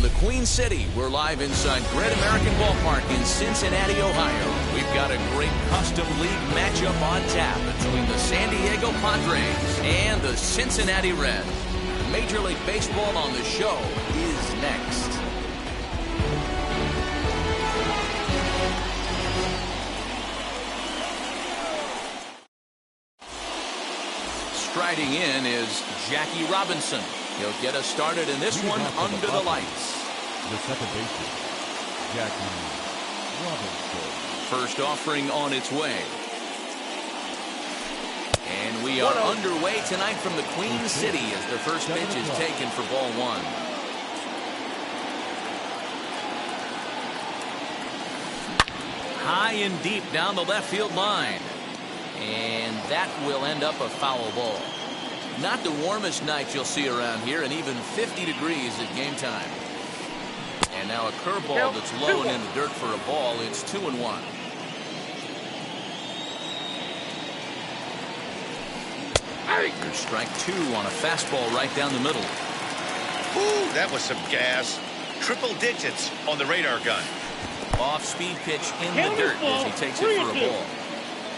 the Queen City, we're live inside Great American Ballpark in Cincinnati, Ohio. We've got a great custom league matchup on tap between the San Diego Padres and the Cincinnati Reds. Major League Baseball on the show is next. Striding in is Jackie Robinson. He'll get us started in this one under the lights. The second baseman, Jackie Robinson. First offering on its way. And we are underway tonight from the Queen City as the first pitch is taken for ball one. High and deep down the left field line. And that will end up a foul ball. Not the warmest night you'll see around here, and even 50 degrees at game time. And now a curveball that's low and in the dirt for a ball. It's 2-1. There's strike two on a fastball right down the middle. Ooh, that was some gas. Triple digits on the radar gun. Off-speed pitch in the dirt as he takes it for a ball.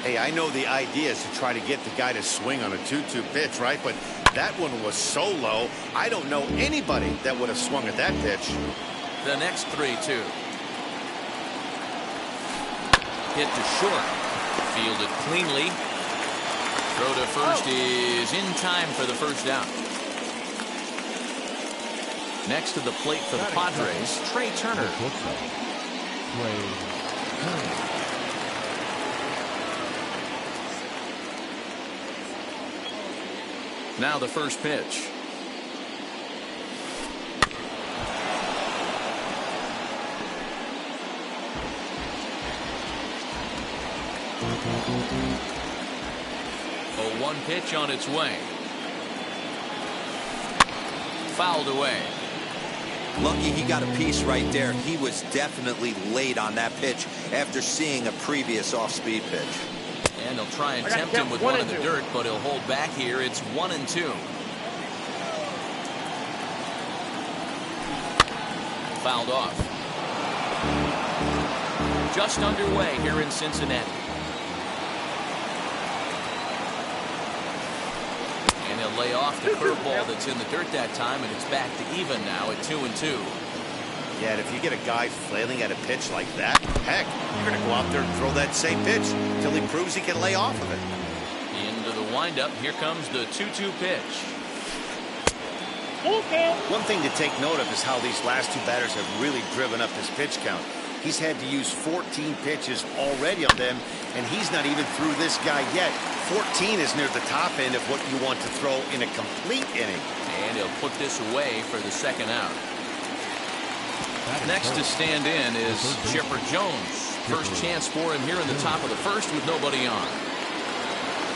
Hey, I know the idea is to try to get the guy to swing on a 2-2 pitch, right? But that one was so low, I don't know anybody that would have swung at that pitch. The next 3-2. Hit to short. Fielded cleanly. Throw to first is in time for the first out. Next to the plate for the Padres, Trey Turner. Now the first pitch. A 1 pitch on its way. Fouled away. Lucky he got a piece right there. He was definitely late on that pitch after seeing a previous off-speed pitch. And he'll try and tempt him with one in the dirt, but he'll hold back here. It's 1-2. Fouled off. Just underway here in Cincinnati. And he'll lay off the curveball that's in the dirt that time, and it's back to even now at 2-2. Yeah, and if you get a guy flailing at a pitch like that, heck, you're going to go out there and throw that same pitch until he proves he can lay off of it. Into the windup. Here comes the 2-2 pitch. One thing to take note of is how these last two batters have really driven up his pitch count. He's had to use 14 pitches already on them, and he's not even through this guy yet. 14 is near the top end of what you want to throw in a complete inning. And he'll put this away for the second out. Next to stand in is Chipper Jones. First chance for him here in the top of the first with nobody on.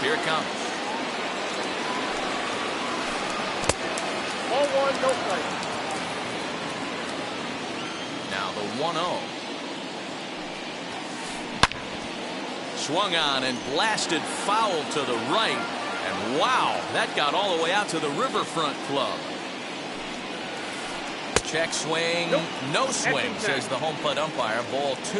Here it comes. 0-1, no play. Now the 1-0. Swung on and blasted foul to the right. And wow, that got all the way out to the Riverfront Club. Check swing, no swing, says the home plate umpire. Ball 2.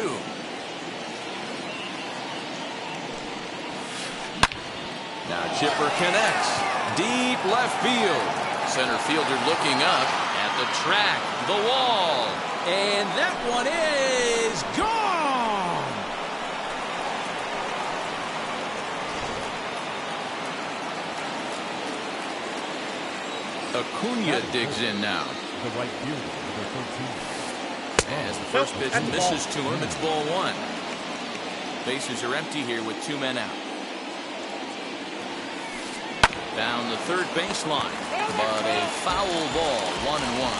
Now Chipper connects. Deep left field. Center fielder looking up at the track, the wall. And that one is gone. Acuna digs in now. The right fielder, number 13. As the first pitch misses to him, it's ball 1. Bases are empty here with 2 men out. Down the third baseline, but a foul ball, 1-1.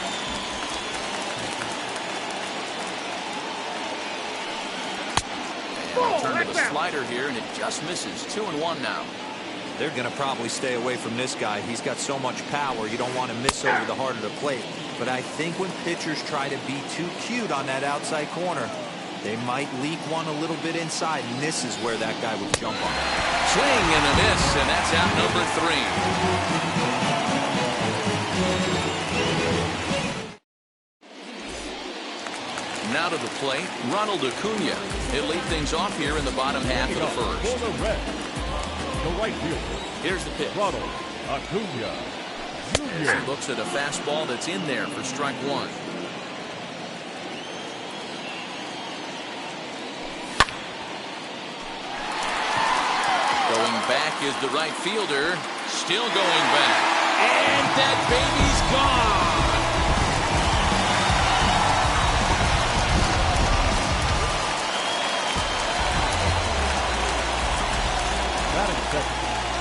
And they'll turn to the slider here, and it just misses. 2-1 now. They're going to probably stay away from this guy. He's got so much power, you don't want to miss over the heart of the plate. But I think when pitchers try to be too cute on that outside corner, they might leak one a little bit inside, and this is where that guy would jump on. Swing and a miss, and that's out number 3. Now to the plate, Ronald Acuna. He'll lead things off here in the bottom half of the first. For the Reds, the right fielder, Here's the pitch. Ronald Acuna Jr. He looks at a fastball that's in there for strike one. Going back is the right fielder. Still going back. And that baby's gone.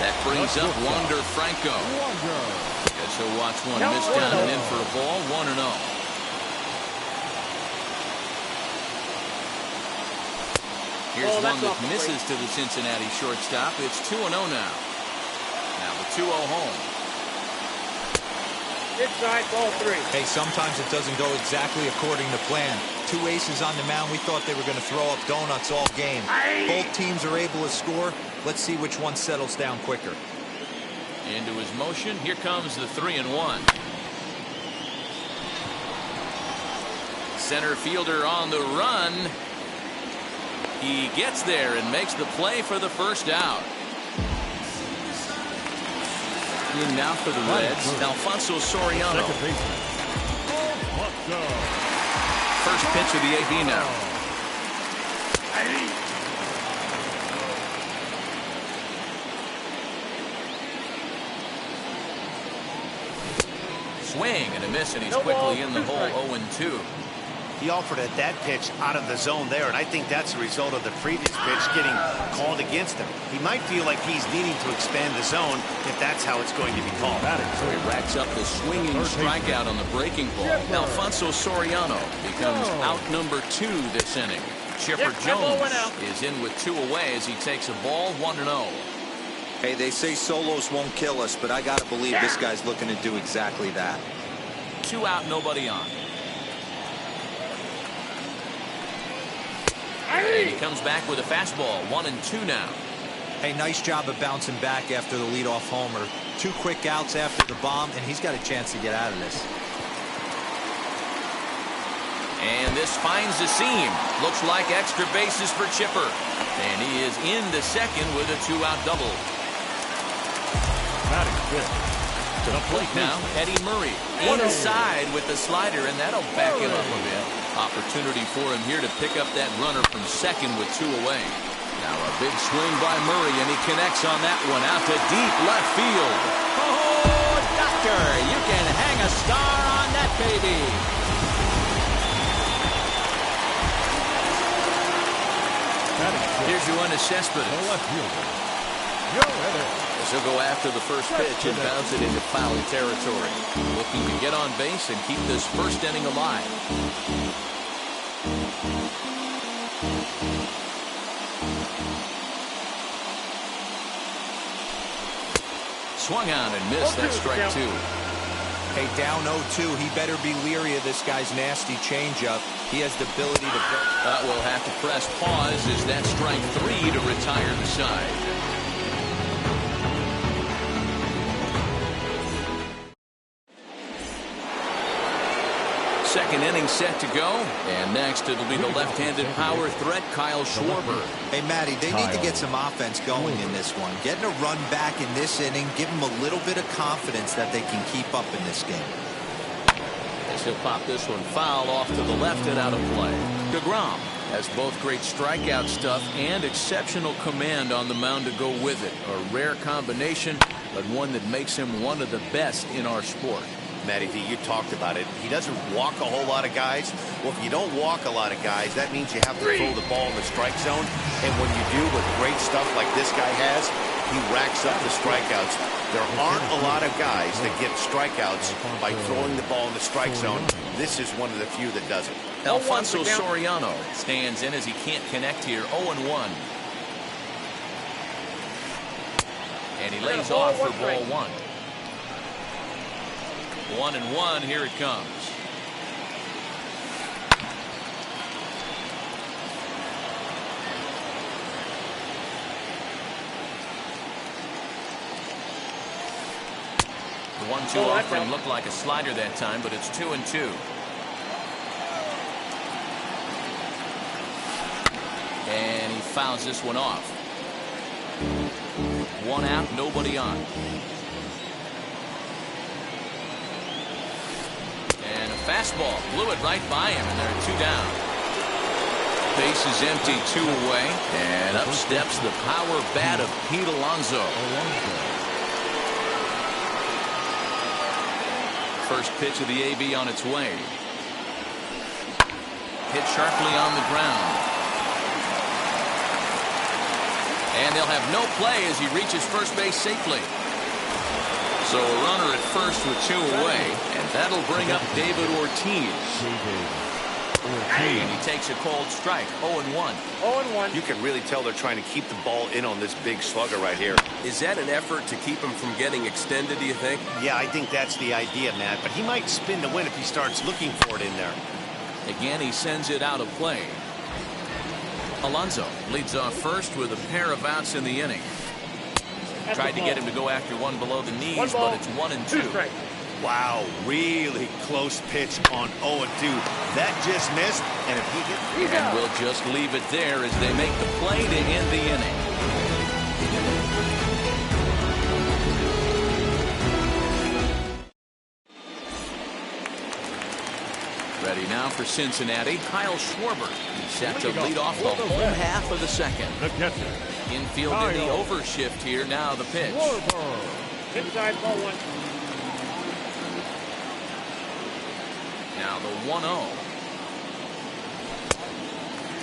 That brings up Wander Franco. Guess he'll watch one miss down and in for a ball, 1-0. Here's one that misses to the Cincinnati shortstop. It's 2-0 now. Now the 2-0 home. Inside, ball 3. Hey, sometimes it doesn't go exactly according to plan. 2 aces on the mound. We thought they were going to throw up donuts all game. Both teams are able to score. Let's see which one settles down quicker. Into his motion. Here comes the 3-1. Center fielder on the run. He gets there and makes the play for the first out. In now for the Reds, Alfonso Soriano. First pitch of the AB now. Swing and a miss, and he's quickly in the hole. 0-2. He offered that pitch out of the zone there, and I think that's a result of the previous pitch getting called against him. He might feel like he's needing to expand the zone if that's how it's going to be called. So he racks up the swinging strikeout on the breaking ball. Alfonso Soriano becomes out number 2 this inning. Chipper Jones is in with 2 away as he takes a ball, 1-0. Hey, they say solos won't kill us, but I got to believe this guy's looking to do exactly that. 2 out, nobody on. And he comes back with a fastball, 1-2 now. Hey, nice job of bouncing back after the leadoff homer. 2 quick outs after the bomb, and he's got a chance to get out of this. And this finds the seam. Looks like extra bases for Chipper. And he is in the second with a 2-out double. To the plate now, Eddie Murray inside with the slider, and that'll back him up a bit. Opportunity for him here to pick up that runner from second with 2 away. Now a big swing by Murray, and he connects on that one out to deep left field. Oh, doctor, you can hang a star on that baby. Here's Yoenis Cespedes. He'll go after the first pitch and bounce it into foul territory. Looking to get on base and keep this first inning alive. Swung on and missed. That's strike 2. Hey, down 0-2. He better be leery of this guy's nasty changeup. He has the ability to... We'll have to press pause as that strike 3 to retire the side. Second inning set to go, and next it'll be the left-handed power threat, Kyle Schwarber. Hey, Matty, they need to get some offense going in this one. Getting a run back in this inning, give them a little bit of confidence that they can keep up in this game. As he'll pop this one foul off to the left and out of play. DeGrom has both great strikeout stuff and exceptional command on the mound to go with it. A rare combination, but one that makes him one of the best in our sport. Matty V, you talked about it. He doesn't walk a whole lot of guys. Well, if you don't walk a lot of guys, that means you have to throw the ball in the strike zone. And when you do with great stuff like this guy has, he racks up the strikeouts. There aren't a lot of guys that get strikeouts by throwing the ball in the strike zone. This is one of the few that does it. Alfonso Soriano stands in as he can't connect here. 0-1. And he lays off for ball 1. 1-1, here it comes. The 1-2 offering looked like a slider that time, but it's 2-2. And he fouls this one off. 1 out, nobody on. And a fastball blew it right by him, and there are 2 down. Base is empty, 2 away, and up steps the power bat of Pete Alonso. First pitch of the AB on its way. Hit sharply on the ground. And they'll have no play as he reaches first base safely. So a runner at first with 2 away, and that'll bring up David Ortiz. And he takes a cold strike, 0-1. 0-1. You can really tell they're trying to keep the ball in on this big slugger right here. Is that an effort to keep him from getting extended, do you think? Yeah, I think that's the idea, Matt. But he might spin to win if he starts looking for it in there. Again, he sends it out of play. Alonso leads off first with a pair of outs in the inning. Tried to get him to go after one below the knees, but it's 1-2. Wow, really close pitch on 0-2. That just missed, and if he gets... And we'll just leave it there as they make the play to end the inning. Ready now for Cincinnati, Kyle Schwarber. He's set to lead off the home half of the second. The catcher. Infield in the overshift here. Now the pitch. Inside, ball 1. Now the 1-0.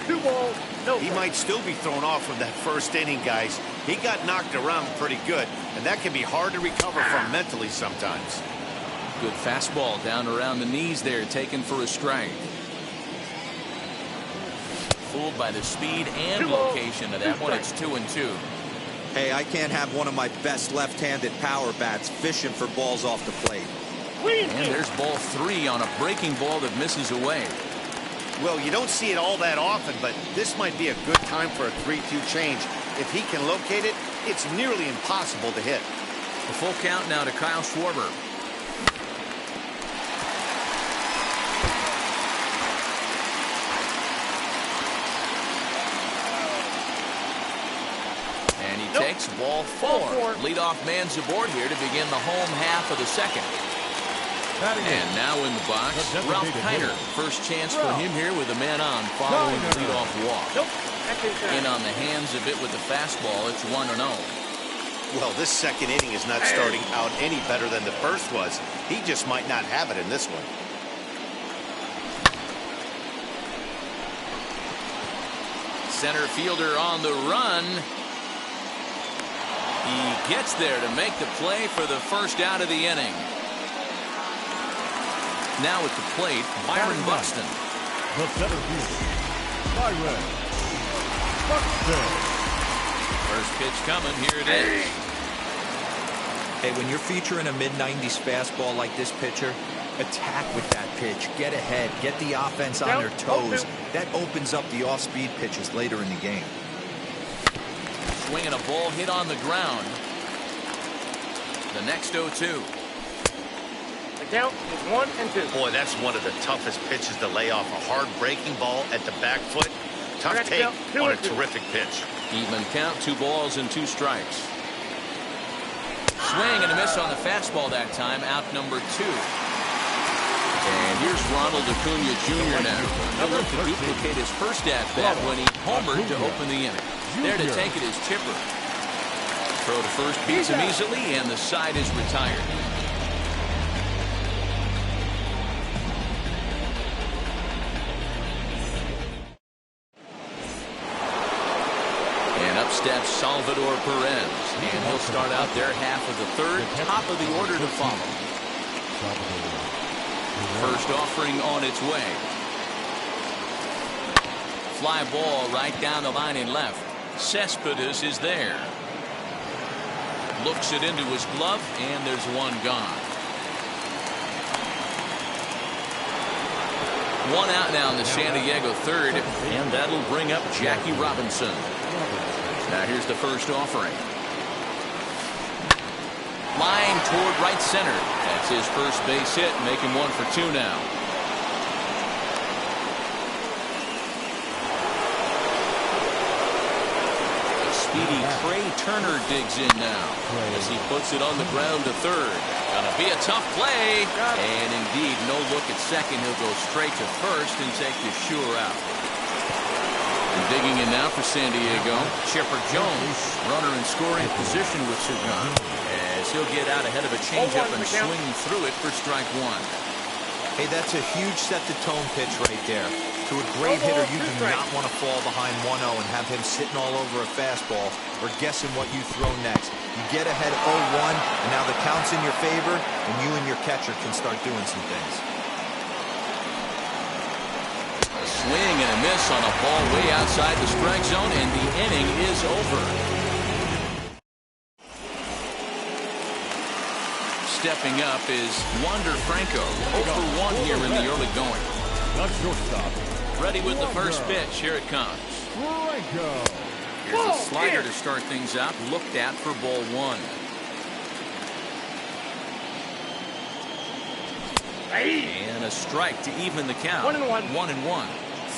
2 balls, no. He might still be thrown off from that first inning, guys. He got knocked around pretty good, and that can be hard to recover from mentally sometimes. Good fastball down around the knees there, taken for a strike. Fooled by the speed and location of that one. It's 2-2. Hey, I can't have one of my best left-handed power bats fishing for balls off the plate. And there's ball 3 on a breaking ball that misses away. Well, you don't see it all that often, but this might be a good time for a 3-2 change. If he can locate it, it's nearly impossible to hit. A full count now to Kyle Schwarber. And he takes ball 4. Leadoff man's aboard here to begin the home half of the second. And now in the box, Ralph Kiner. First chance for him here with a man on following the leadoff walk. In on the hands of it with the fastball. It's 1-0. Well, this second inning is not starting out any better than the first was. He just might not have it in this one. Center fielder on the run. He gets there to make the play for the first out of the inning. Now at the plate, Byron Buxton. The center fielder, Byron Buxton. First pitch coming. Here it is. Hey, when you're featuring a mid-90s fastball like this pitcher, attack with that pitch. Get ahead. Get the offense on their toes. That opens up the off-speed pitches later in the game. Swinging a ball hit on the ground. The next 0-2. The count is 1-2. Boy, that's one of the toughest pitches to lay off. A hard breaking ball at the back foot. Tough take on a terrific pitch. Even count, 2 balls and 2 strikes. Swing and a miss on the fastball that time. Out number 2. And here's Ronald Acuna Jr. now. He'll look to duplicate his first at-bat when he homered to open the inning. There to take it is Chipper. Throw to first beats him easily, and the side is retired. And up steps Salvador Perez. And he'll start out their half of the third. Top of the order to follow. First offering on its way. Fly ball right down the line in left. Cespedes is there. Looks it into his glove, and there's one gone. 1 out now in the San Diego third, and that'll bring up Jackie Robinson. Now here's the first offering. Line toward right center. That's his first base hit, making 1 for 2 now. speedy Trey Turner digs in now as he puts it on the ground to third. Gonna be a tough play. And indeed, no look at second. He'll go straight to first and take the sure out. And digging in now for San Diego, Chipper Jones, runner in scoring position with Sugan, as he'll get out ahead of a changeup and swing through it for strike one. Hey, that's a huge set-the-tone pitch right there. To a great hitter, you do not want to fall behind 1-0 and have him sitting all over a fastball or guessing what you throw next. You get ahead 0-1, and now the count's in your favor, and you and your catcher can start doing some things. A swing and a miss on a ball way outside the strike zone, and the inning is over. Stepping up is Wander Franco. 0 for 1 here in the early going. Not shortstop. Ready with the first pitch. Here it comes. Franco. Here's a slider to start things out. Looked at for ball one. And a strike to even the count. 1-1. 1-1.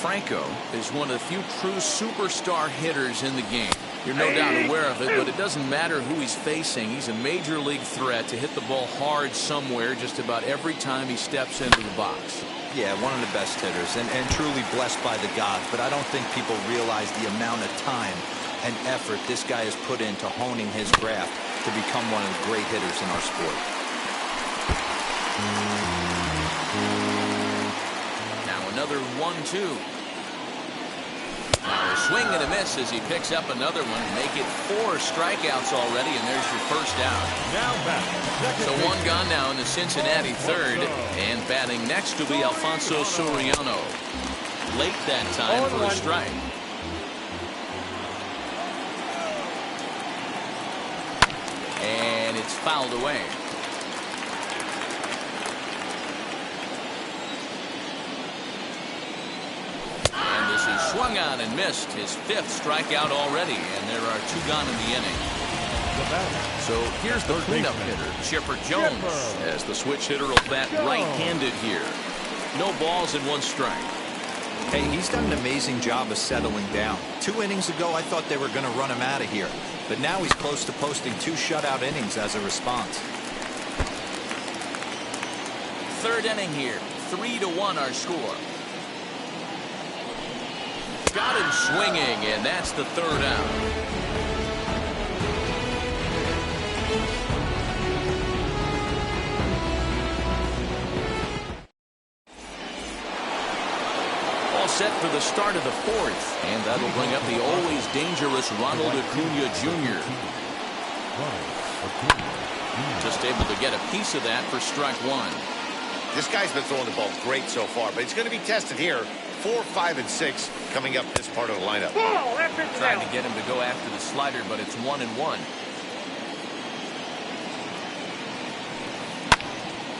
Franco is one of the few true superstar hitters in the game. You're no doubt aware of it, but it doesn't matter who he's facing. He's a major league threat to hit the ball hard somewhere just about every time he steps into the box. Yeah, one of the best hitters and truly blessed by the gods, but I don't think people realize the amount of time and effort this guy has put into honing his craft to become one of the great hitters in our sport. Now another 1-2. Now a swing and a miss as he picks up another one. Make it 4 strikeouts already, and there's your first out. Now back. So one gone now in the Cincinnati third, and batting next to be Alfonso Soriano. Late that time for a strike. And it's fouled away. And this is swung on and missed. His 5th strikeout already, and there are 2 gone in the inning. So here's the cleanup hitter, Chipper Jones, as the switch hitter will bat right-handed here. No balls and 1 strike. Hey, he's done an amazing job of settling down. 2 innings ago, I thought they were going to run him out of here. But now he's close to posting 2 shutout innings as a response. 3rd inning here. 3-1 our score. Got him swinging, and that's the 3rd out. Set for the start of the 4th, and that'll bring up the always dangerous Ronald Acuna Jr. Just able to get a piece of that for strike 1. This guy's been throwing the ball great so far, but he's going to be tested here. 4, 5, and 6 coming up this part of the lineup. Trying to get him to go after the slider, but it's 1-1.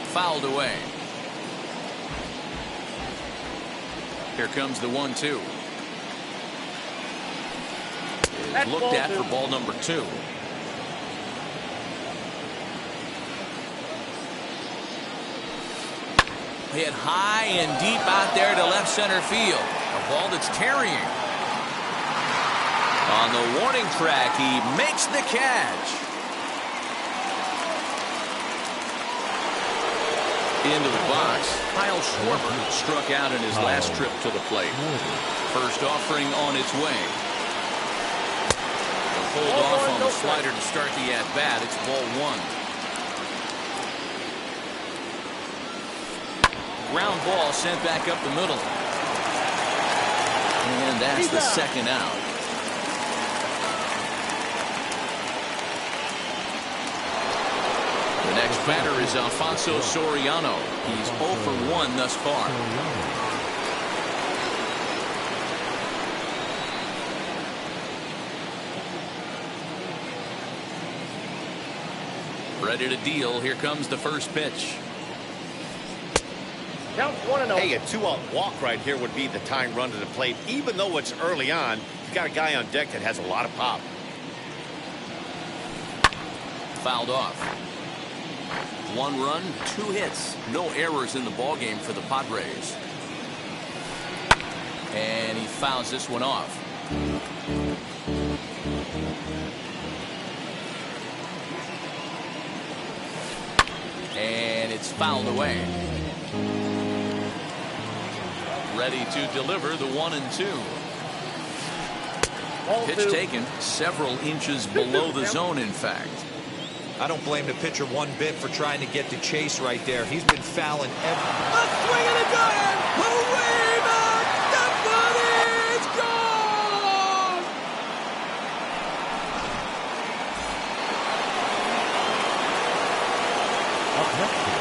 Fouled away. Here comes the 1-2. Looked at for ball number 2. Hit high and deep out there to left center field. A ball that's carrying. On the warning track, he makes the catch. Into the box. Kyle Schwarber struck out in his last trip to the plate. First offering on its way. They'll hold off on the slider to start the at-bat. It's ball 1. Ground ball sent back up the middle. And that's the 2nd out. The next batter is Alfonso Soriano. He's 0 for 1 thus far. Ready to deal. Here comes the first pitch. Count 1-0. Hey, a 2-out walk right here would be the tying run to the plate. Even though it's early on, you've got a guy on deck that has a lot of pop. Fouled off. 1 run, 2 hits. No errors in the ballgame for the Padres. And he fouls this one off. it's fouled away. Ready to deliver the 1-2. Pitch taken several inches below the zone, in fact. I don't blame the pitcher one bit for trying to get the chase right there. He's been fouling every... A swing and a dive! Away back! That one is gone!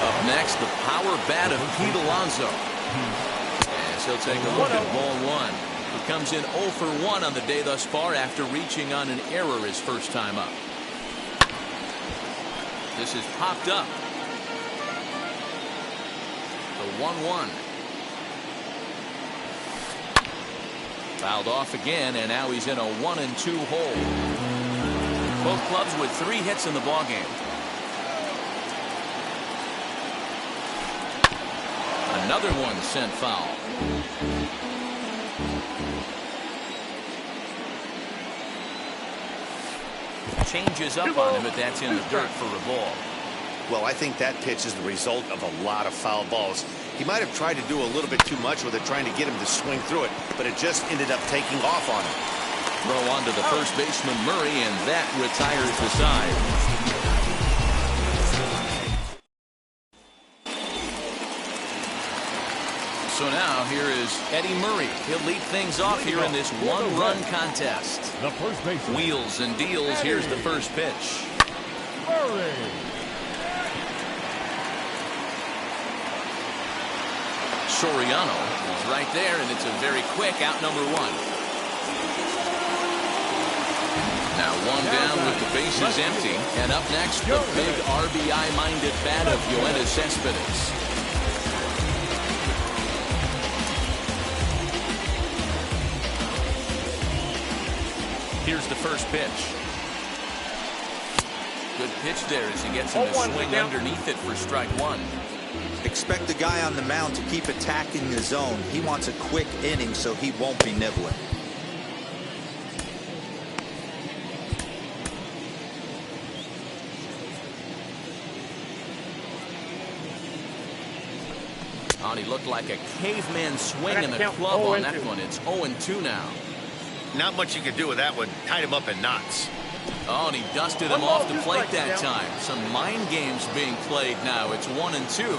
Up next, the power bat of Pete Alonso. As he'll take a look at ball one. He comes in 0 for 1 on the day thus far after reaching on an error his first time up. This is popped up. The 1-1. Fouled off again, and now he's in a 1-2 hole. Both clubs with 3 hits in the ballgame. Another one sent foul. Changes up on him, but that's in the dirt for a ball. Well, I think that pitch is the result of a lot of foul balls. He might have tried to do a little bit too much with it, trying to get him to swing through it, but it just ended up taking off on him. Throw on to the first baseman, Murray, and that retires the side. So now here is Eddie Murray. He'll lead things off here in this one-run contest. The first baseman. Wheels and deals. Here's the first pitch. Murray. Soriano is right there, and it's a very quick out number 1. Now one down with the bases empty, and up next the big RBI-minded bat of Yoenis Cespedes. Here's the first pitch. Good pitch there as he gets him to swing underneath it for strike 1. Expect the guy on the mound to keep attacking the zone. He wants a quick inning, so he won't be nibbling. Oh, he looked like a caveman swing in the club on that one. It's 0-2 now. Not much you could do with that one. Tied him up in knots. Oh, and he dusted him off the plate that time. Some mind games being played now. It's 1-2.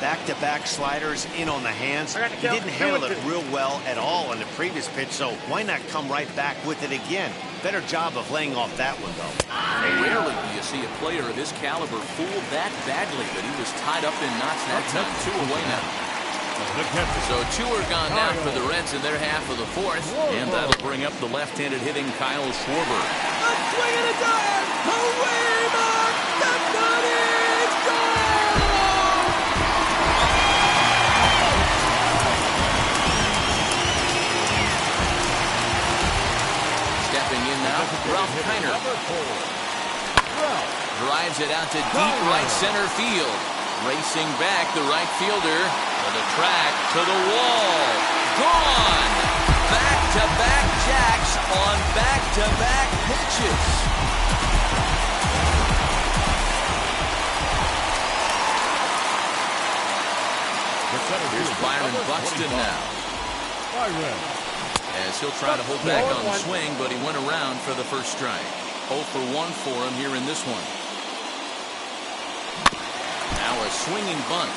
Back-to-back sliders in on the hands. He didn't handle it real well at all on the previous pitch, so why not come right back with it again? Better job of laying off that one, though. Rarely do you see a player of his caliber fooled that badly, but he was tied up in knots that time. 2 away now. So 2 are gone down for the Reds in their half of the 4th, and that'll bring up the left-handed hitting Kyle Schwarber. A swing and a dive! Away back! That one is gone! Stepping in now, Ralph Kiner. Drives it out to deep right center field. Racing back, the right fielder to the track, to the wall. Gone! Back-to-back jacks on back-to-back pitches. Here's Byron Buxton now. As he'll try to hold back on the swing, but he went around for the first strike. 0 for 1 for him here in this one. Now a swinging bunt.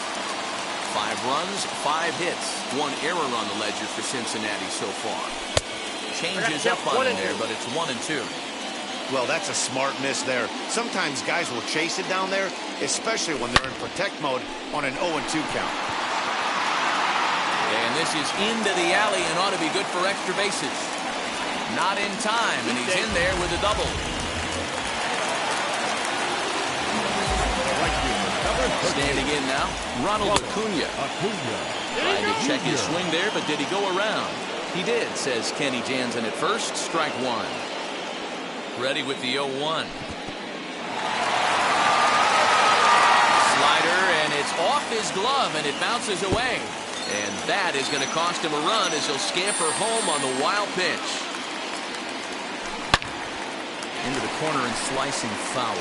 5 runs, 5 hits. 1 error on the ledger for Cincinnati so far. Changes up on him there, but it's 1-2. Well, that's a smart miss there. Sometimes guys will chase it down there, especially when they're in protect mode on an 0-2 count. And this is into the alley and ought to be good for extra bases. Not in time, and he's in there with a double. Standing in now, Ronald Acuna. Trying to check his swing there, but did he go around? He did, says Kenny Jansen at first. Strike 1. Ready with the 0-1. Slider, and it's off his glove, and it bounces away. And that is going to cost him a run as he'll scamper home on the wild pitch. Into the corner and slicing foul.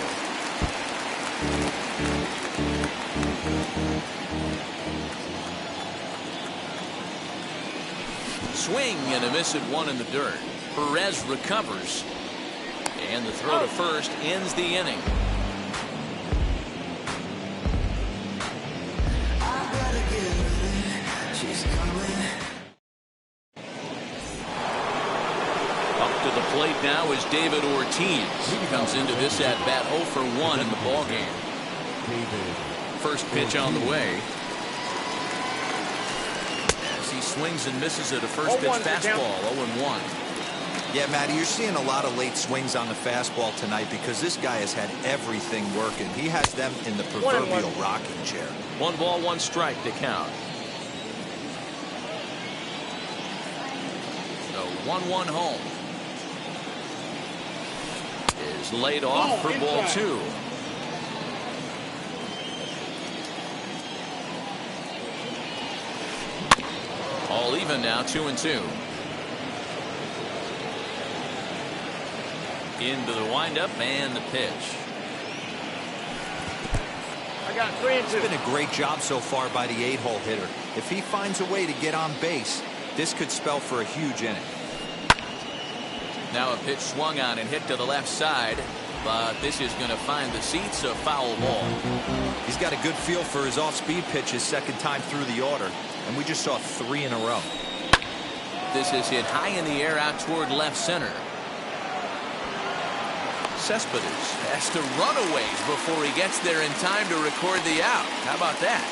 Swing and a miss at one in the dirt. Perez recovers. And the throw to first ends the inning. Up to the plate now is David Ortiz. He comes into this at bat 0 for 1 in the ballgame. First pitch on the way. As he swings and misses at a first pitch fastball, 0-1. Yeah, Matty, you're seeing a lot of late swings on the fastball tonight because this guy has had everything working. He has them in the proverbial rocking chair. 1 ball, 1 strike to count. The 1-1 home is laid off for ball 2. All even now, 2-2. Into the windup and the pitch. I got 3 and 2. It's been a great job so far by the 8-hole hitter. If he finds a way to get on base, this could spell for a huge inning. Now a pitch swung on and hit to the left side, but this is going to find the seats, a foul ball. He's got a good feel for his off-speed pitches second time through the order, and we just saw 3 in a row. This is hit high in the air out toward left center. Cespedes has to run a ways before he gets there in time to record the out. How about that?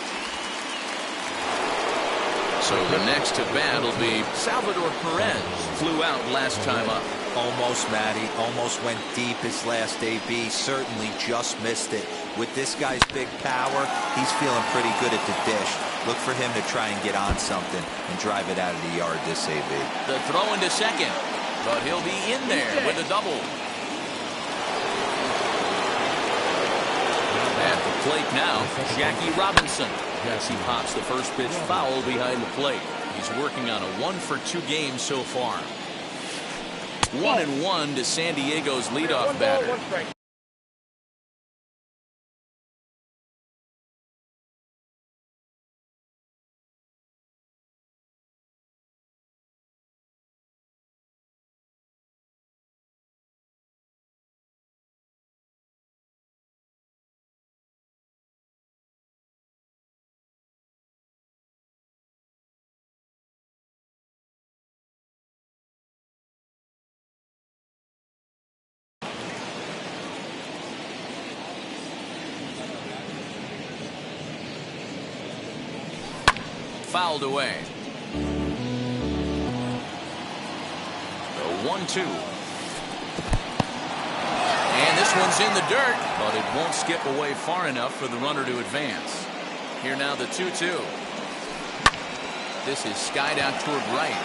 So the next to bat will be Salvador Perez. Flew out last time up. Almost, Matty. Almost went deep his last AB. Certainly just missed it. With this guy's big power, he's feeling pretty good at the dish. Look for him to try and get on something and drive it out of the yard this AB. The throw into second, but he'll be in there with a double. At the plate now, Jackie Robinson. As he pops the first pitch foul behind the plate. He's working on a 1-for-2 game so far. 1-1 to San Diego's leadoff batter. Fouled away. The 1-2. And this one's in the dirt, but it won't skip away far enough for the runner to advance. Here now the 2-2. This is skied out toward right.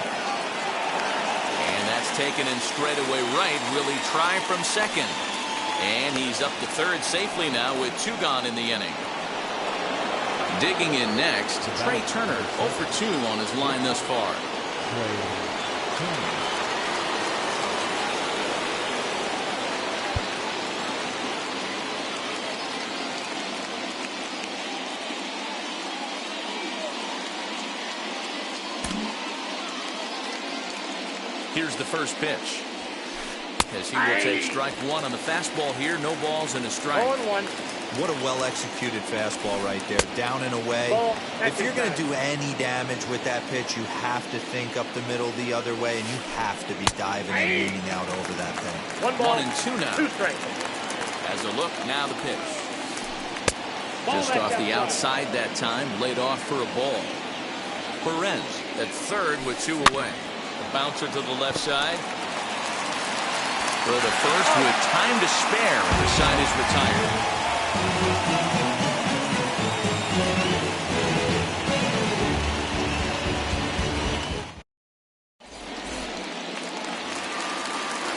And that's taken in straightaway right. Really try from second. And he's up to third safely now with 2 gone in the inning. Digging in next, Trey Turner, 0 for 2 on his line thus far. Here's the first pitch. As he will take strike 1 on the fastball here. No balls and a strike. 0-1. What a well-executed fastball right there. Down and away. If you're going to do any damage with that pitch, you have to think up the middle the other way, and you have to be diving and leaning out over that thing. 1 ball, 1-2 now. 2 strikes. As a look, now the pitch. Just off the outside that time, laid off for a ball. Perez at third with 2 away. The bouncer to the left side. For the first with time to spare, and the side is retired.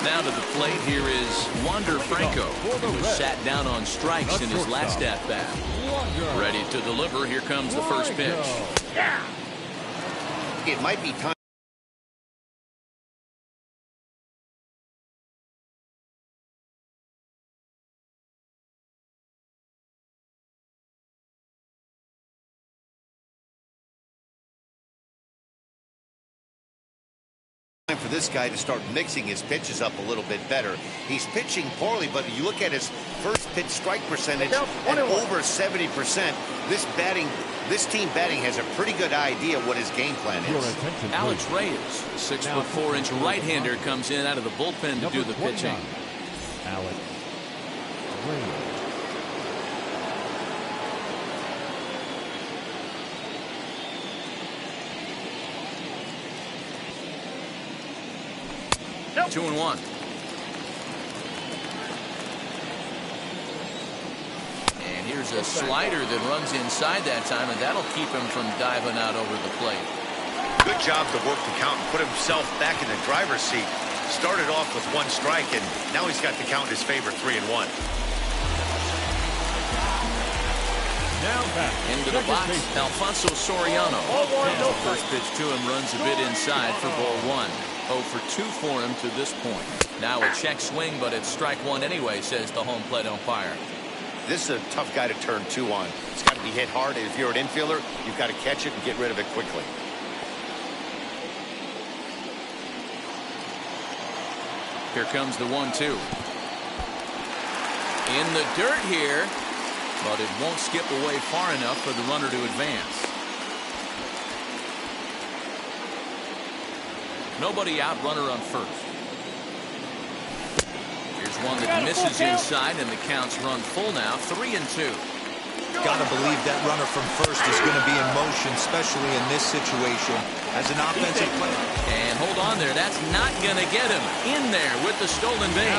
Now to the plate, here is Wander Franco, who was sat down on strikes in his last at-bat. Ready to deliver, here comes the first pitch. It might be time. For this guy to start mixing his pitches up a little bit better. He's pitching poorly, but you look at his first pitch strike percentage at over 70%. This team batting has a pretty good idea what his game plan is. Alex Reyes, 6'4" right-hander, comes in out of the bullpen to do the pitching. Alex Reyes. 2-1. And here's a slider that runs inside that time, and that'll keep him from diving out over the plate. Good job to work the count and put himself back in the driver's seat. Started off with 1 strike, and now he's got the count in his favor, 3-1. Now back. Into the box, Alfonso Soriano. The first pitch to him runs a bit inside for ball 1. 0 for 2 for him to this point. Now a check swing, but it's strike 1 anyway, says the home plate umpire. This is a tough guy to turn 2 on. It's got to be hit hard, and if you're an infielder, you've got to catch it and get rid of it quickly. Here comes the 1-2. In the dirt here, but it won't skip away far enough for the runner to advance. Nobody out, runner on first. Here's one that misses inside, and the count's run full now, 3-2. Gotta believe that runner from first is going to be in motion, especially in this situation as an offensive player. And hold on there, that's not going to get him in there with the stolen base.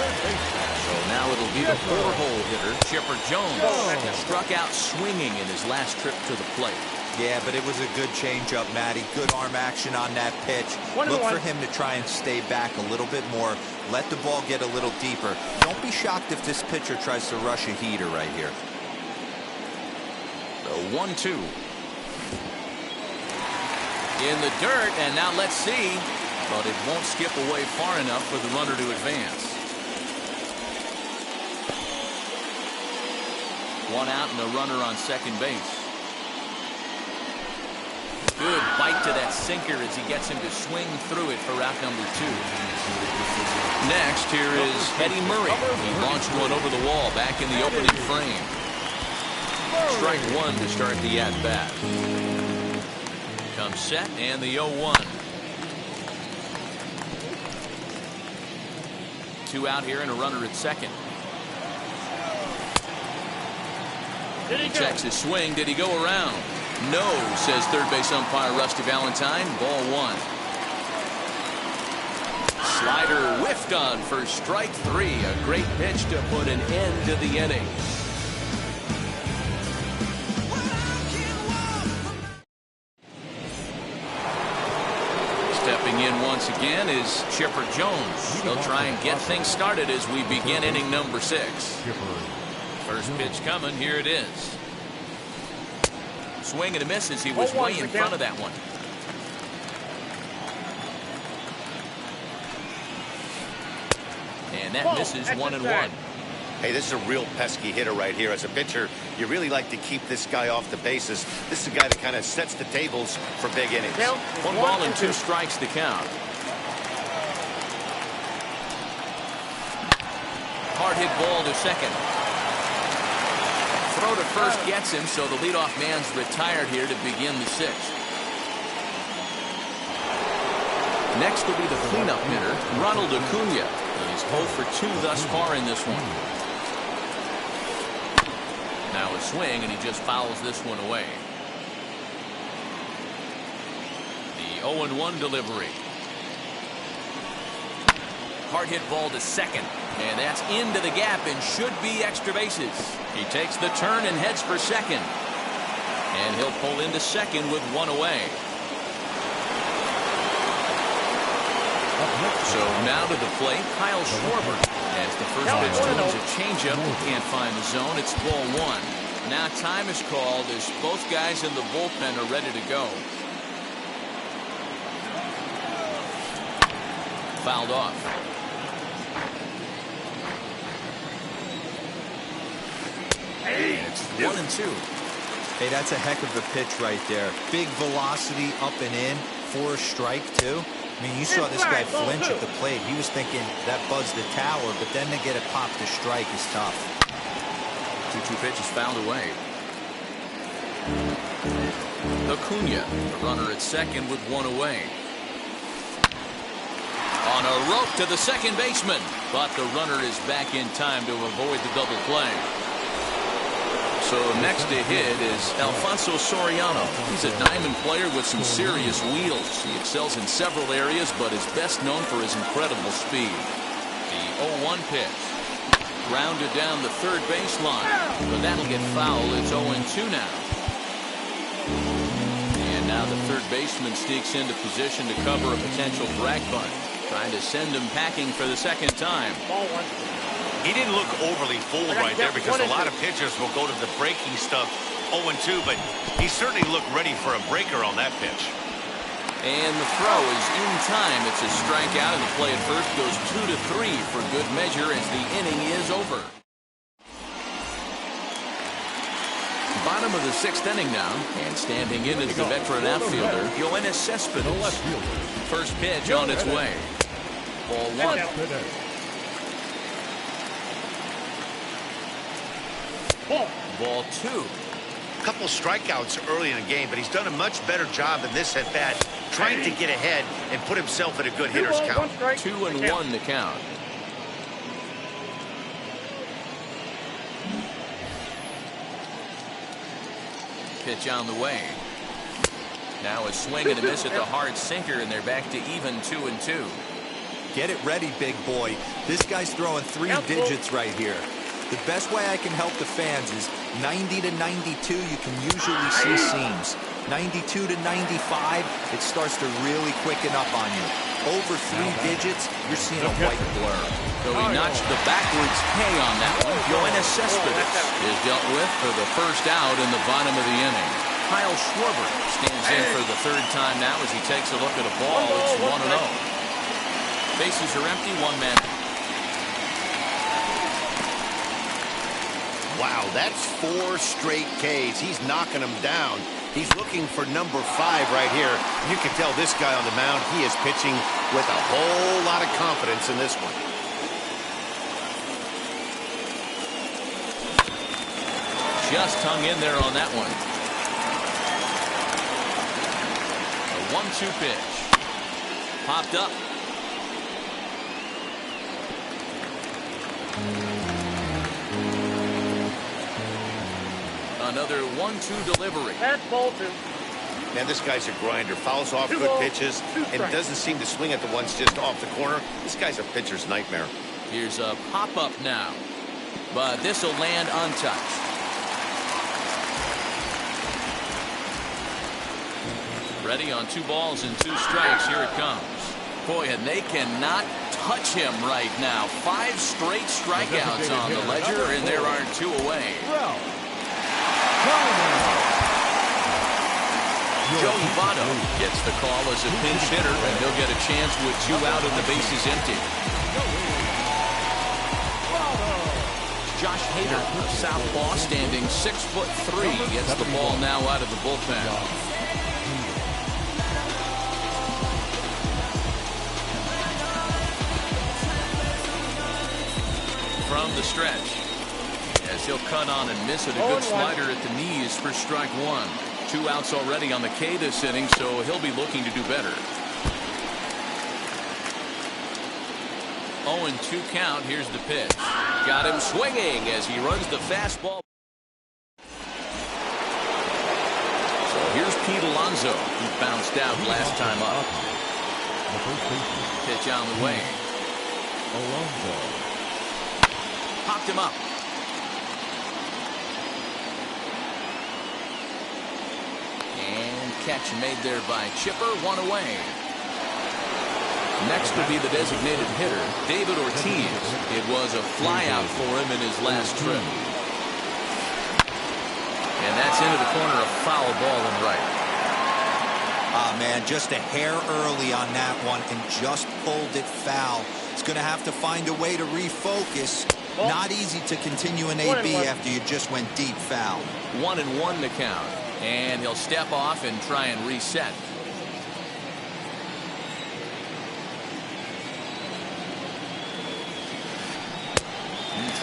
So now it'll be the 4-hole hitter, Chipper Jones, who struck out swinging in his last trip to the plate. Yeah, but it was a good changeup, Matty. Good arm action on that pitch. Look for him to try and stay back a little bit more. Let the ball get a little deeper. Don't be shocked if this pitcher tries to rush a heater right here. The 1-2. In the dirt, and now let's see. But it won't skip away far enough for the runner to advance. 1 out and a runner on second base. Good bite to that sinker as he gets him to swing through it for out number 2. Next, here is Eddie Murray. He launched one over the wall back in the opening frame. Strike 1 to start the at-bat. Comes set and the 0-1. 2 out here and a runner at second. He checks his swing. Did he go around? No, says third base umpire Rusty Valentine. Ball 1. Slider whiffed on for strike 3. A great pitch to put an end to the inning. Stepping in once again is Chipper Jones. He'll try and get things started as we begin inning number 6. First pitch coming. Here it is. Swing and a miss as he was way in front of that one. And that misses 1-1. Hey, this is a real pesky hitter right here. As a pitcher, you really like to keep this guy off the bases. This is a guy that kind of sets the tables for big innings. 1 ball and 2 strikes to count. Hard hit ball to second. Throw to first gets him, so the leadoff man's retired here to begin the 6th. Next will be the cleanup hitter, Ronald Acuna. He's 0 for 2 thus far in this one. Now a swing, and he just fouls this one away. The 0-1 delivery. Hard hit ball to second, and that's into the gap and should be extra bases. He takes the turn and heads for second, and he'll pull into second with 1 away. So now to the plate, Kyle Schwarber. As the first pitch to him is a changeup, he can't find the zone. It's ball 1. Now time is called as both guys in the bullpen are ready to go. Fouled off. It's 1-2. Hey, that's a heck of a pitch right there. Big velocity up and in for a strike, too. I mean, you saw this guy flinch at the plate. He was thinking that buzzed the tower, but then to get it popped to strike is tough. 2-2 pitch is fouled away. Acuna, the runner at second with one away. On a rope to the second baseman, but the runner is back in time to avoid the double play. So next to hit is Alfonso Soriano. He's a diamond player with some serious wheels. He excels in several areas, but is best known for his incredible speed. The 0-1 pitch. Grounded down the third baseline, but that'll get foul. It's 0-2 now. And now the third baseman sneaks into position to cover a potential drag bunt. Trying to send him packing for the second time. Ball one. He didn't look overly fooled right there because a lot of pitchers will go to the breaking stuff 0-2, but he certainly looked ready for a breaker on that pitch. And the throw is in time. It's a strikeout, and the play at first goes 2-3 for good measure as the inning is over. Bottom of the sixth inning now, and standing in is the veteran outfielder, Yoenis Cespedes. First pitch on its way. Ball one. Ball two. A couple strikeouts early in the game, but he's done a much better job in this at bat, trying to get ahead and put himself at a good hitter's count. 2-1 the count. Pitch on the way. Now a swing and a miss at the hard sinker, and they're back to even 2-2. Get it ready, big boy. This guy's throwing 3 digits right here. The best way I can help the fans is 90 to 92. You can usually see seams. 92 to 95, it starts to really quicken up on you. Over 3 digits, you're seeing a white blur. So he notched the backwards K on that one. Yoenis Cespedes is dealt with for the first out in the bottom of the inning. Kyle Schwarber stands in for the third time now as he takes a look at a ball. It's 1-0. Bases are empty, one man. Wow, that's 4 straight Ks. He's knocking them down. He's looking for number 5 right here. You can tell this guy on the mound, he is pitching with a whole lot of confidence in this one. Just hung in there on that one. A 1-2 pitch. Popped up. Another 1-2 delivery. That's ball 2. Man, this guy's a grinder. Fouls off good pitches and doesn't seem to swing at the ones just off the corner. This guy's a pitcher's nightmare. Here's a pop-up now. But this will land untouched. Ready on 2 balls and 2 strikes. Here it comes. Boy, and they cannot touch him right now. 5 straight strikeouts on the ledger, and there aren't 2 away. Joey Votto gets the call as a pinch hitter, and he'll get a chance with 2 out and the bases empty. Josh Hader, a southpaw, standing 6'3", gets the ball now out of the bullpen. From the stretch, as he'll cut on and miss it, a good slider at the knees for strike 1. 2 outs already on the K this inning, so he'll be looking to do better. 0-2 count. Here's the pitch. Got him swinging as he runs the fastball. So here's Pete Alonso, who bounced out last time up. Pitch on the way. Alonso. Popped him up. And catch made there by Chipper, 1 away. Next will be the designated hitter, David Ortiz. It was a flyout for him in his last trip. And that's into the corner, a foul ball and right. Ah, man, just a hair early on that one and just pulled it foul. He's going to have to find a way to refocus. Not easy to continue an AB after you just went deep foul. 1-1 to count. And he'll step off and try and reset.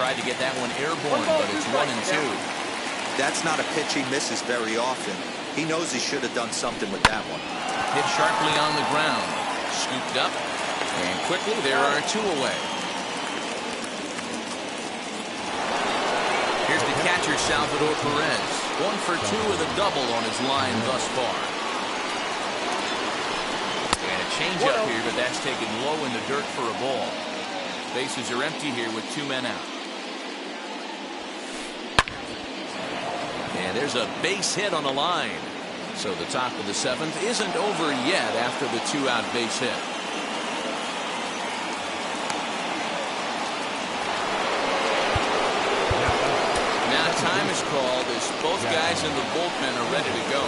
tried to get that one airborne, but it's 1-2. That's not a pitch he misses very often. He knows he should have done something with that one. Hit sharply on the ground. Scooped up. And quickly there are 2 away. Here's the catcher, Salvador Perez. 1 for 2 with a double on his line thus far. And a changeup here, but that's taken low in the dirt for a ball. Bases are empty here with 2 men out. And there's a base hit on the line. So the top of the 7th isn't over yet after the 2-out base hit. Now time is called as both guys in the bullpen are ready to go.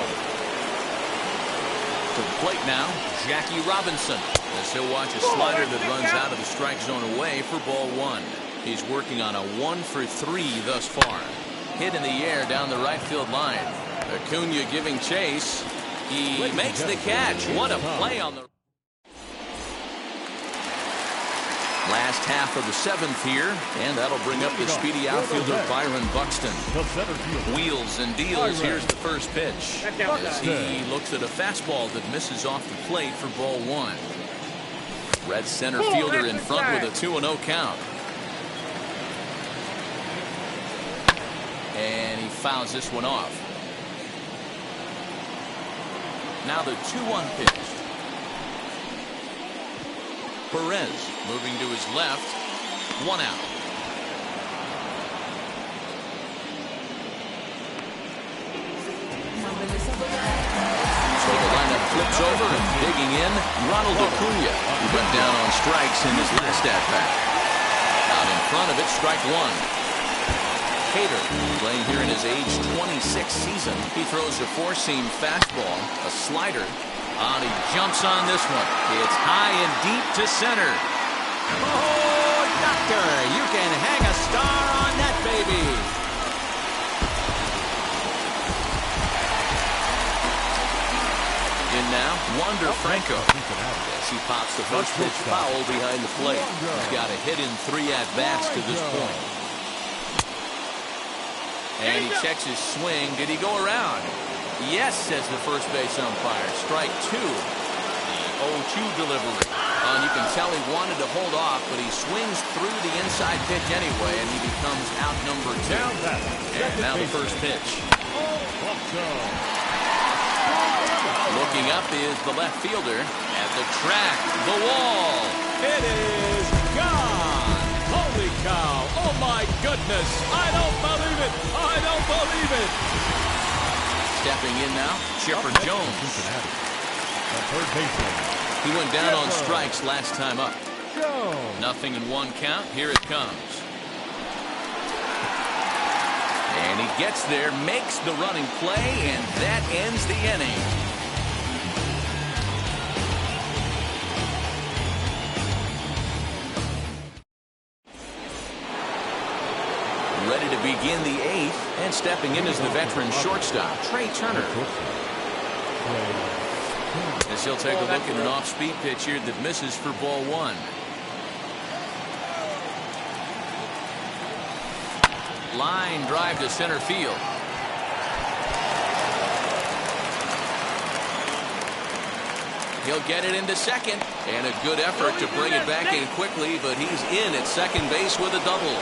To the plate now, Jackie Robinson, as he'll watch a slider that runs out of the strike zone away for ball 1. He's working on a 1 for 3 thus far. Hit in the air down the right field line. Acuna giving chase. He makes the catch. What a play on the last half of the 7th here, and that'll bring up the speedy outfielder Byron Buxton. Wheels and deals. Here's the first pitch as he looks at a fastball that misses off the plate for ball 1. Red center fielder in front with a 2-0 count. And he fouls this one off. Now the 2-1 pitch. Perez moving to his left. 1 out. So the lineup flips over and digging in, Ronald Acuna, who went down on strikes in his last at-bat. Out in front of it, strike 1. Hader, playing here in his age 26 season. He throws a 4-seam fastball, a slider. He jumps on this one. It's high and deep to center. Oh, doctor, you can hang a star on that baby. In now, Wander Franco. As he pops the first pitch foul behind the plate. He's got a hit in 3 at-bats to this point. And he checks his swing. Did he go around? Yes, says the first base umpire. Strike 2. The 0-2 delivery. And you can tell he wanted to hold off, but he swings through the inside pitch anyway, and he becomes out number 2. And now the first pitch. Looking up is the left fielder at the track, the wall. It is gone. Holy cow. Oh, my goodness. I don't believe it. I don't believe it. Stepping in now, Chipper Jones. He went down on strikes last time up. 0-1 count. Here it comes. And he gets there, makes the running play, and that ends the inning. Ready to begin the 8th, and stepping in is the veteran shortstop, Trey Turner. As he'll take a look at an off-speed pitch here that misses for ball 1. Line drive to center field. He'll get it into second, and a good effort to bring it back in quickly, but he's in at second base with a double.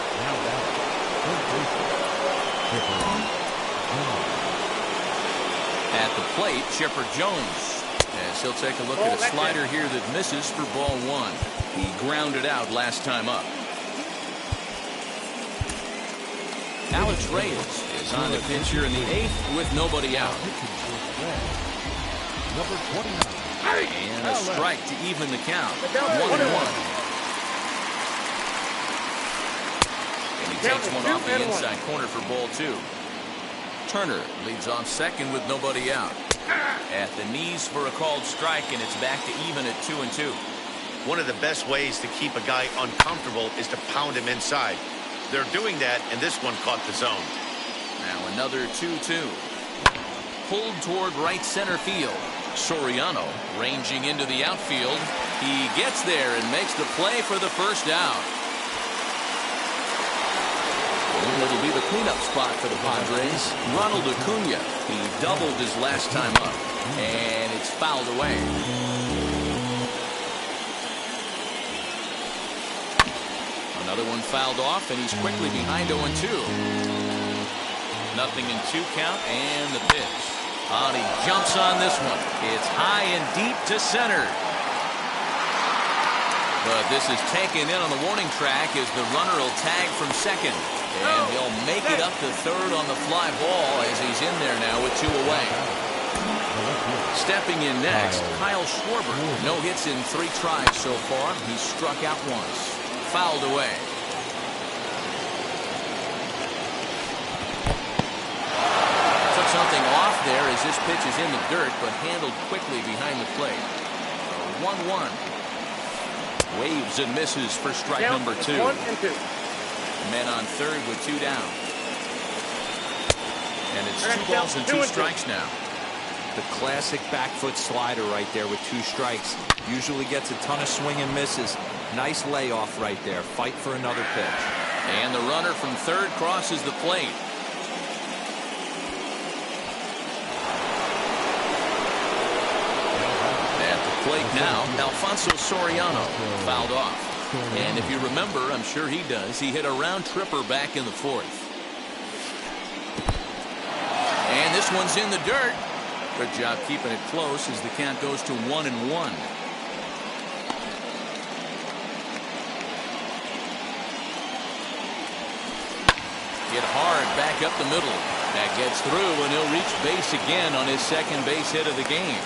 At the plate, Chipper Jones, as he'll take a look at a slider here that misses for ball 1. He grounded out last time up. Alex Reyes is on the pitch here in the 8th with nobody out. And a strike to even the count. 1-1. And he takes one off the inside corner for ball 2. Turner leads off second with nobody out. At the knees for a called strike, and it's back to even at 2-2. One of the best ways to keep a guy uncomfortable is to pound him inside. They're doing that, and this one caught the zone. Now another 2-2. Pulled toward right center field. Soriano ranging into the outfield. He gets there and makes the play for the first out. it'll be the cleanup spot for the Padres. Ronald Acuna. He doubled his last time up, and it's fouled away. Another one fouled off, and he's quickly behind 0-2. Nothing in 2 count, and the pitch. And he jumps on this one. It's high and deep to center. But this is taken in on the warning track as the runner will tag from second. And he'll make it up to third on the fly ball as he's in there now with 2 away. Stepping in next, Kyle Schwarber. No hits in 3 tries so far. He's struck out once. Fouled away. Took something off there as this pitch is in the dirt, but handled quickly behind the plate. 1-1. Waves and misses for strike number 2. 1 and 2. Men on third with 2 down. And it's 2 balls and 2 strikes now. The classic back foot slider right there with 2 strikes. Usually gets a ton of swing and misses. Nice layoff right there. Fight for another pitch. And the runner from third crosses the plate. At the plate now, Alfonso Soriano fouled off. And if you remember, I'm sure he does, he hit a round tripper back in the 4th. And this one's in the dirt. Good job keeping it close as the count goes to 1-1. Hit hard back up the middle. That gets through, and he'll reach base again on his second base hit of the game.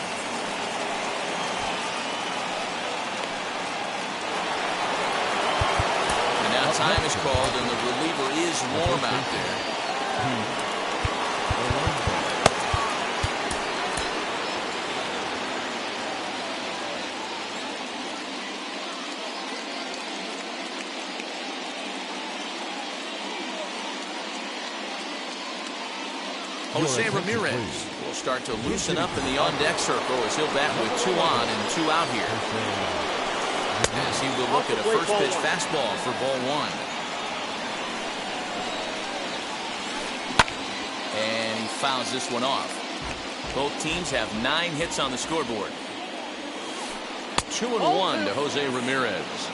And now time is called, and the reliever is warm out there. Jose Ramirez will start to loosen up in the on-deck circle as he'll bat with 2 on and 2 out here. As he will look at a first pitch fastball for ball 1. And he fouls this one off. Both teams have 9 hits on the scoreboard. 2-1 to Jose Ramirez.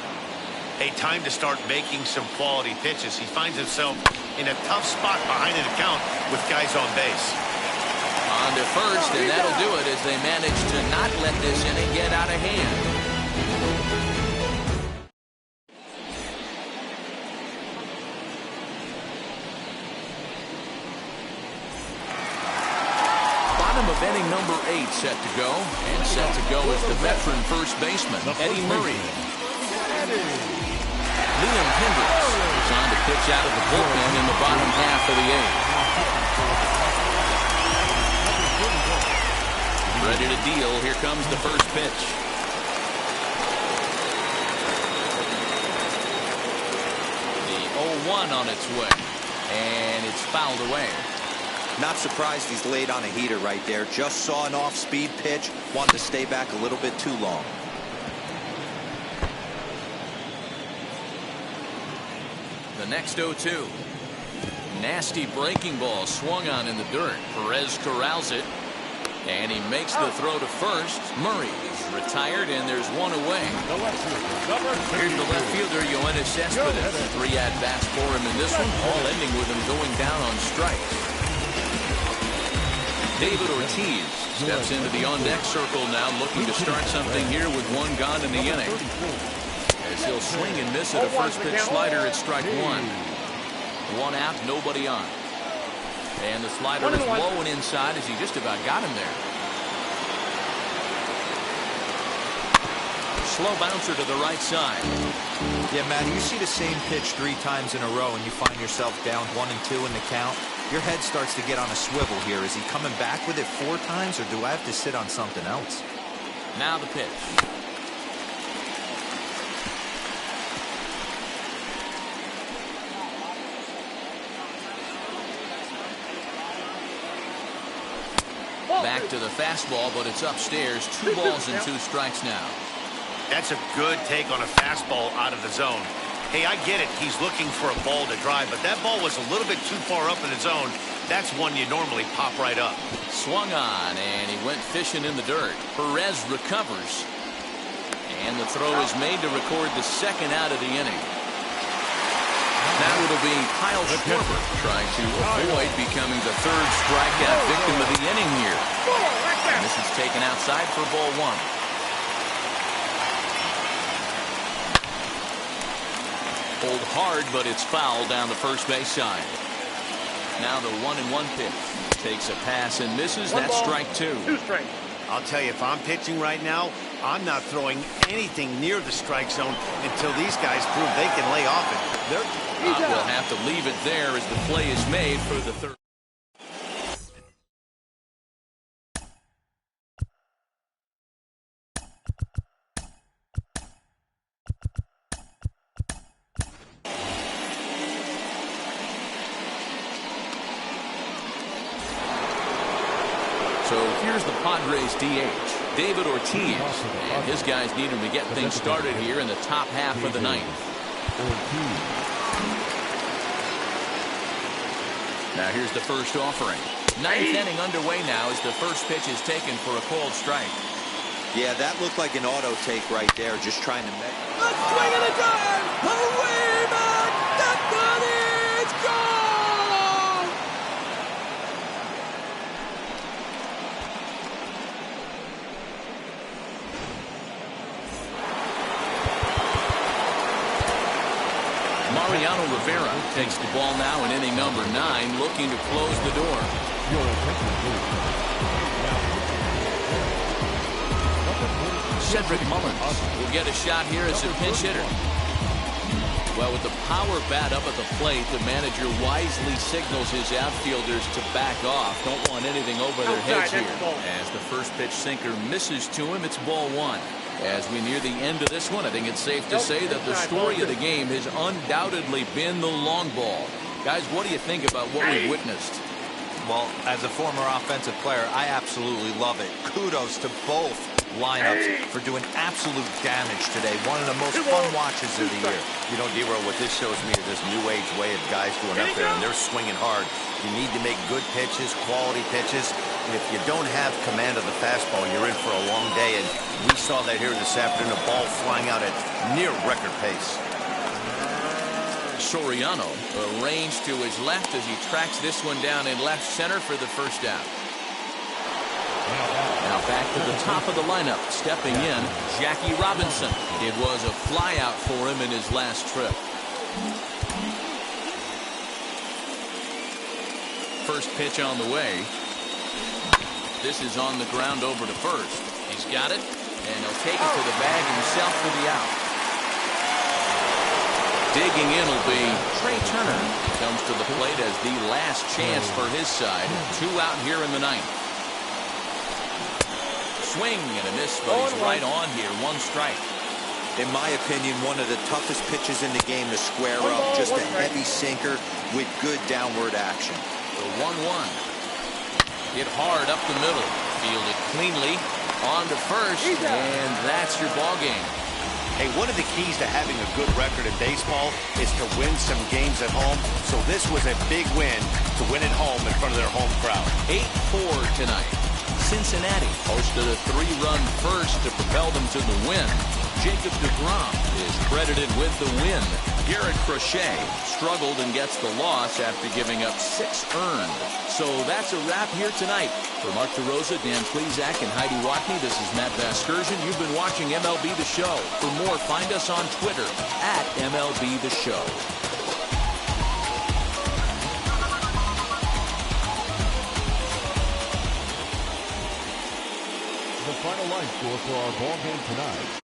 Hey, time to start making some quality pitches. He finds himself in a tough spot behind an account with guys on base. On to first, and that'll do it as they manage to not let this inning get out of hand. Bottom of inning number 8 set to go, and set to go is the veteran first baseman, Eddie Murray. Liam Hendricks is on to pitch out of the bullpen in the bottom half of the 8th. Ready to deal. Here comes the first pitch. The 0-1 on its way, and it's fouled away. Not surprised he's laid on a heater right there. Just saw an off-speed pitch. Wanted to stay back a little bit too long. The next 0-2. Nasty breaking ball swung on in the dirt. Perez corrals it. And he makes the throw to first. Murray is retired, and there's 1 away. Here's the left fielder, Yoenis Cespedes. 3 at-bats for him in this one, all ending with him going down on strikes. David Ortiz steps into the on-deck circle now, looking to start something here with 1 gone in the inning. As he'll swing and miss at a first pitch slider at strike 1. 1 out, nobody on. And the slider is low and inside as he just about got him there. Slow bouncer to the right side. Yeah, Matt, you see the same pitch 3 times in a row and you find yourself down 1 and 2 in the count. Your head starts to get on a swivel here. Is he coming back with it 4 times, or do I have to sit on something else? Now the pitch. Back to the fastball, but it's upstairs. 2 balls and 2 strikes now. That's a good take on a fastball out of the zone. Hey, I get it. He's looking for a ball to drive, but that ball was a little bit too far up in the zone. That's one you normally pop right up. Swung on, and he went fishing in the dirt. Perez recovers. And the throw is made to record the second out of the inning. Now it'll be Kyle Schwarber trying to avoid becoming the third strikeout victim of the inning here. And this is taken outside for ball one. Pulled hard, but it's foul down the first base side. Now the 1-1 pitch. Takes a pass and misses. That's strike two. I'll tell you, if I'm pitching right now, I'm not throwing anything near the strike zone until these guys prove they can lay off it. We'll have to leave it there as the play is made for the third. So here's the Padres DH, David Ortiz, and his guys need him to get things started here in the top half of the ninth. Now here's the first offering. Ninth inning underway now as the first pitch is taken for a called strike. Yeah, that looked like an auto take right there, just trying to make. A swing and a drive! Away back! That one is gone! Mariano Rivera takes the ball now in inning number 9, looking to close the door. Cedric Mullins will get a shot here as a pinch hitter. Well, with the power bat up at the plate, the manager wisely signals his outfielders to back off. Don't want anything over their heads here. As the first pitch sinker misses to him, it's ball one. As we near the end of this one, I think it's safe to say that the story of the game has undoubtedly been the long ball. Guys, what do you think about what we've witnessed? Well, as a former offensive player, I absolutely love it. Kudos to both lineups for doing absolute damage today. One of the most fun watches of the year. You know, D-Roll, what this shows me is this new age way of guys going up there, and they're swinging hard. You need to make good pitches, quality pitches. And if you don't have command of the fastball, you're in for a long day. And we saw that here this afternoon, a ball flying out at near record pace. Soriano arranged to his left as he tracks this one down in left center for the first out. Now back to the top of the lineup, stepping in, Jackie Robinson. It was a flyout for him in his last trip. First pitch on the way. This is on the ground over to first. He's got it, and he'll take it to the bag himself for the out. Digging in will be Trey Turner. Comes to the plate as the last chance for his side. 2 out here in the ninth. Swing and a miss, but he's right on here. 1 strike. In my opinion, one of the toughest pitches in the game to square up. Just a heavy sinker with good downward action. The 1-1. Hit hard up the middle. Fielded cleanly. On to first. And that's your ball game. Hey, one of the keys to having a good record in baseball is to win some games at home. So this was a big win to win at home in front of their home crowd. 8-4 tonight. Cincinnati hosted a 3-run first to propel them to the win. Jacob deGrom is credited with the win. Garrett Crochet struggled and gets the loss after giving up 6 earned. So that's a wrap here tonight. For Mark DeRosa, Dan Plesac, and Heidi Watney, this is Matt Vasgersian. You've been watching MLB The Show. For more, find us on Twitter at MLB The Show. The final line score for our ball game tonight.